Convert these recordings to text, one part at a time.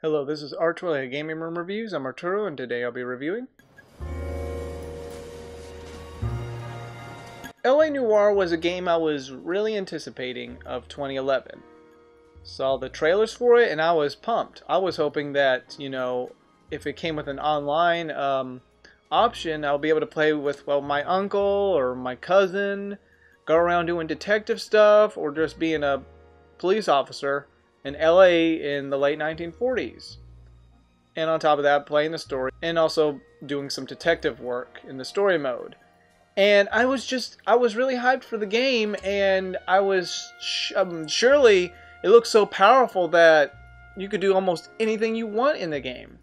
Hello, this is Arturelia Gaming Room Reviews. I'm Arturo, and today I'll be reviewing LA Noire was a game I was really anticipating of 2011. Saw the trailers for it and I was pumped. I was hoping that, if it came with an online option, I'll be able to play with, my uncle or my cousin, go around doing detective stuff, or just being a police officer in LA in the late 1940s. And on top of that, playing the story and also doing some detective work in the story mode. And I was really hyped for the game, and I was surely it looks so powerful that you could do almost anything you want in the game.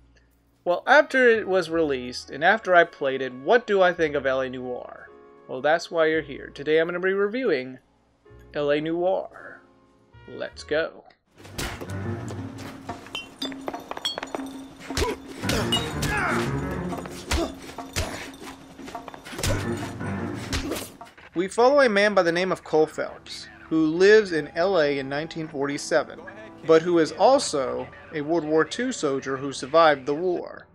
Well, after it was released and after I played it, what do I think of LA Noire? Well, that's why you're here. Today I'm going to be reviewing LA Noire. Let's go. We follow a man by the name of Cole Phelps, who lives in LA in 1947, but who is also a World War II soldier who survived the war.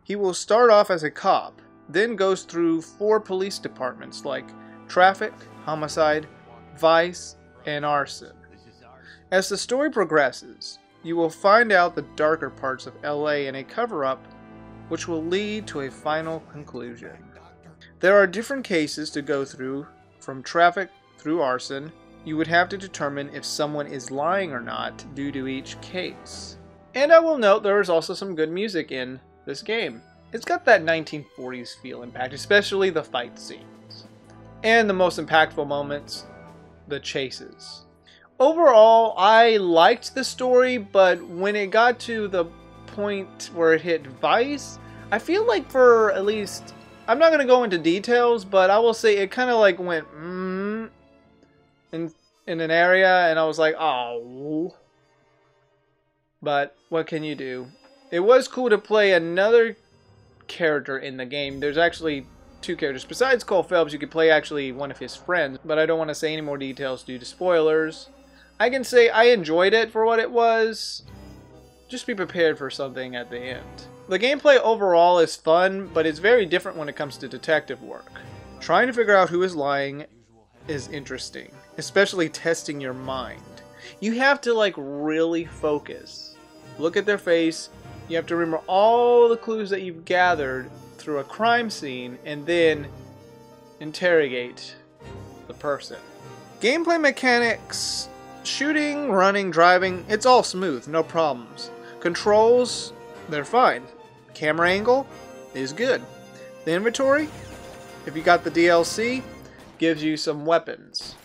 He will start off as a cop, then goes through 4 police departments like traffic, homicide, vice, and arson. As the story progresses, you will find out the darker parts of LA in a cover-up, which will lead to a final conclusion. There are different cases to go through, from traffic through arson. You would have to determine if someone is lying or not due to each case. And I will note there is also some good music in this game. It's got that 1940s feel impact, especially the fight scenes. And the most impactful moments, the chases. Overall, I liked the story, but when it got to the point where it hit Vice, I feel like for at least, I'm not going to go into details, but I will say it kind of like went in an area, and I was like, oh. But what can you do? It was cool to play another character in the game. There's actually 2 characters. Besides Cole Phelps, you could play actually one of his friends, but I don't want to say any more details due to spoilers. I can say I enjoyed it for what it was. Just be prepared for something at the end. The gameplay overall is fun, but it's very different when it comes to detective work. Trying to figure out who is lying is interesting, especially testing your mind. You have to really focus. Look at their face. You have to remember all the clues that you've gathered through a crime scene and then interrogate the person. Gameplay mechanics, shooting, running, driving, it's all smooth, no problems. Controls, they're fine. Camera angle is good. The inventory, if you got the DLC, gives you some weapons.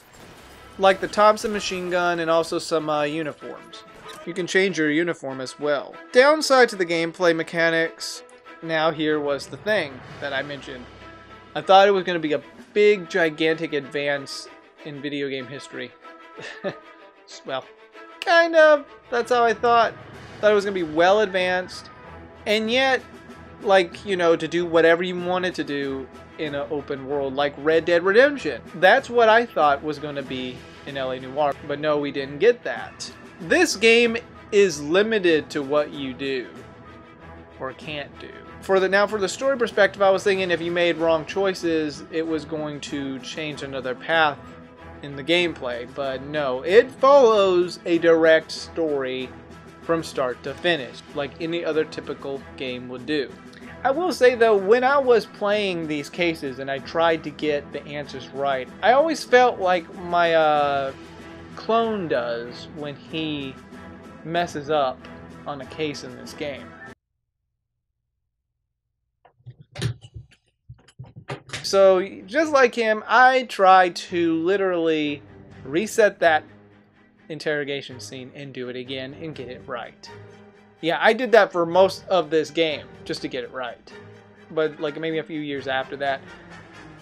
Like the Thompson machine gun and also some uniforms. You can change your uniform as well. Downside to the gameplay mechanics, now here was the thing that I mentioned. I thought it was going to be a big, gigantic advance in video game history. Well, kind of. That's how I thought. Thought it was going to be well advanced. And yet, to do whatever you wanted to do in an open world, like Red Dead Redemption. That's what I thought was going to be in LA Noire. But no, we didn't get that. This game is limited to what you do or can't do. For the story perspective, I was thinking if you made wrong choices, it was going to change another path in the gameplay. But no, it follows a direct story from start to finish, like any other typical game would do. I will say though, when I was playing these cases and I tried to get the answers right, I always felt like my clone does when he messes up on a case in this game. So just like him, I tried to literally reset that interrogation scene and do it again and get it right. Yeah, I did that for most of this game just to get it right. But maybe a few years after that,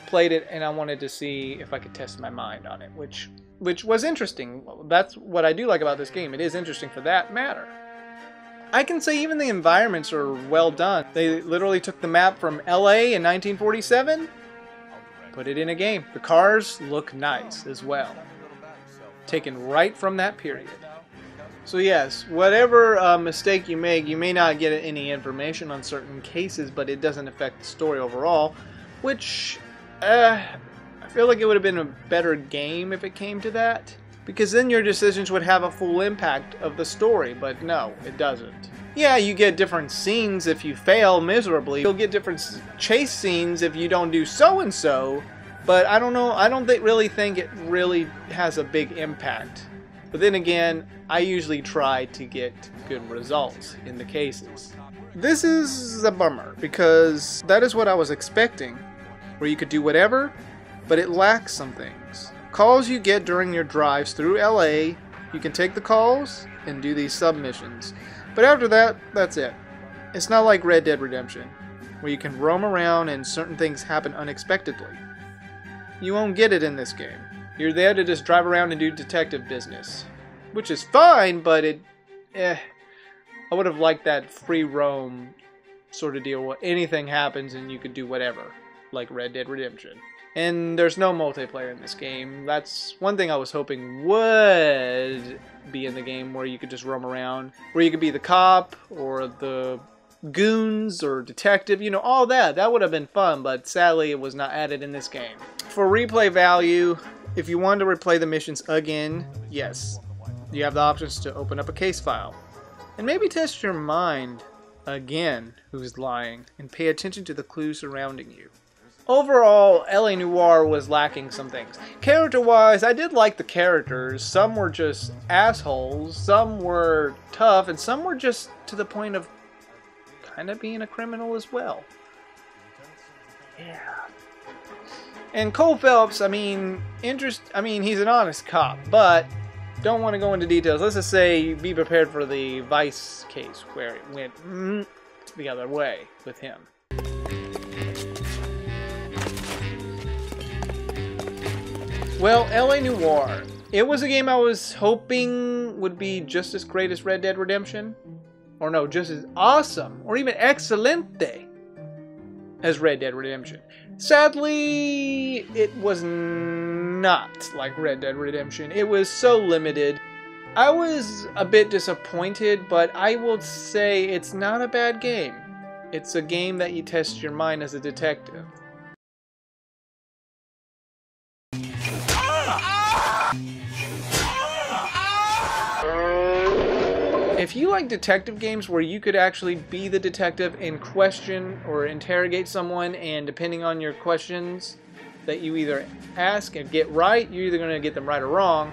played it and I wanted to see if I could test my mind on it, which was interesting. That's what I do like about this game. It is interesting for that matter. I can say even the environments are well done. They literally took the map from LA in 1947, put it in a game. The cars look nice as well. Taken right from that period. So yes, whatever mistake you make, you may not get any information on certain cases, but it doesn't affect the story overall, which I feel like it would have been a better game if it came to that, because then your decisions would have a full impact of the story, but no, it doesn't. Yeah, you get different scenes if you fail miserably. You'll get different chase scenes if you don't do so-and-so, but I don't know, I don't really think it really has a big impact. But then again, I usually try to get good results in the cases. This is a bummer, because that is what I was expecting, where you could do whatever, but it lacks some things. Calls you get during your drives through LA, you can take the calls and do these submissions. But after that, that's it. It's not like Red Dead Redemption, where you can roam around and certain things happen unexpectedly. You won't get it in this game. You're there to just drive around and do detective business, which is fine, but I would have liked that free roam sort of deal where anything happens and you could do whatever, like Red Dead Redemption. And there's no multiplayer in this game. That's one thing I was hoping would be in the game, where you could just roam around, where you could be the cop or the goons or detective, you know, all that. That would have been fun, but sadly it was not added in this game. For replay value, if you wanted to replay the missions again, yes, you have the options to open up a case file and maybe test your mind again, who's lying, and pay attention to the clues surrounding you. Overall, LA Noire was lacking some things. Character-wise, I did like the characters. Some were just assholes, some were tough, and some were just to the point of kind of being a criminal as well. Yeah. And Cole Phelps, I mean, he's an honest cop, but don't want to go into details. Let's just say be prepared for the Vice case where it went the other way with him. Well, LA Noire. It was a game I was hoping would be just as great as Red Dead Redemption. Or no, just as awesome, or even excelente as Red Dead Redemption. Sadly, it was not like Red Dead Redemption. It was so limited. I was a bit disappointed, but I will say it's not a bad game. It's a game that you test your mind as a detective. If you like detective games where you could actually be the detective and question or interrogate someone, and depending on your questions that you either ask and get right, you're either going to get them right or wrong,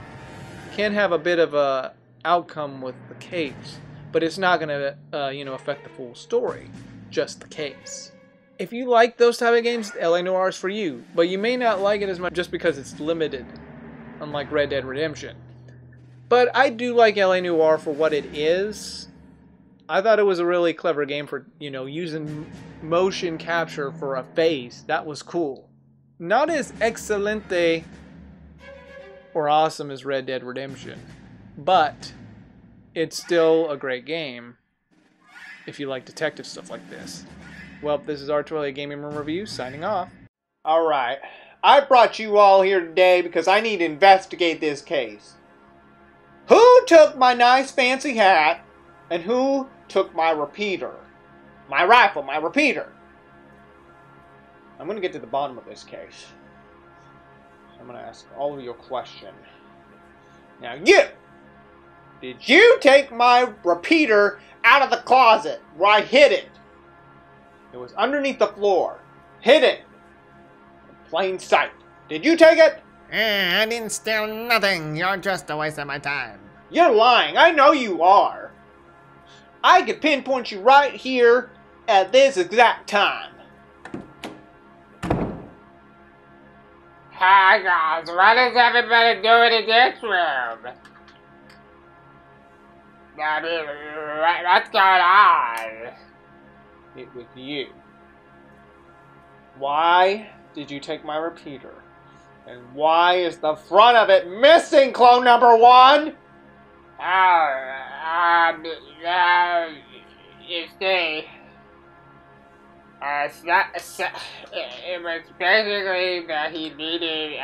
can have a bit of a outcome with the case, but it's not going to affect the full story, just the case. If you like those type of games, LA Noire is for you, but you may not like it as much just because it's limited, unlike Red Dead Redemption. But I do like LA Noire for what it is. I thought it was a really clever game for, using motion capture for a face. That was cool. Not as excelente or awesome as Red Dead Redemption, but it's still a great game if you like detective stuff like this. Well, this is Arturelia Gaming Room Review, signing off. Alright, I brought you all here today because I need to investigate this case. Who took my nice fancy hat, and who took my repeater? My rifle, my repeater. I'm going to get to the bottom of this case. I'm going to ask all of you a question. Now did you take my repeater out of the closet where I hid it? It was underneath the floor, hidden, in plain sight. Did you take it? I didn't steal nothing. You're just a waste of my time. You're lying. I know you are. I could pinpoint you right here at this exact time. Hi guys, what is everybody doing in this room? I mean, what's going on? It was you. Why did you take my repeater? And why is the front of it missing, clone number one? You see, it was basically that he needed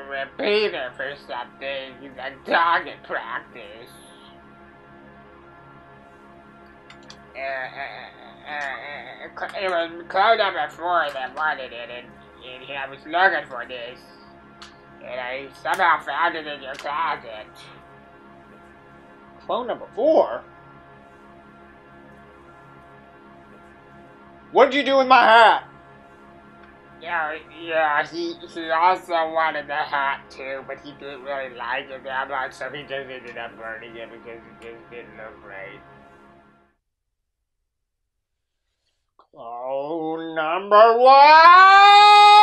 repeater for something, like target practice. It was clone number 4 that wanted it, and I was looking for this. And I somehow found it in your closet. Clone number 4? What did you do with my hat? Yeah, he also wanted the hat too, but he didn't really like it that much, so he just ended up burning it because it just didn't look right. Clone number 1!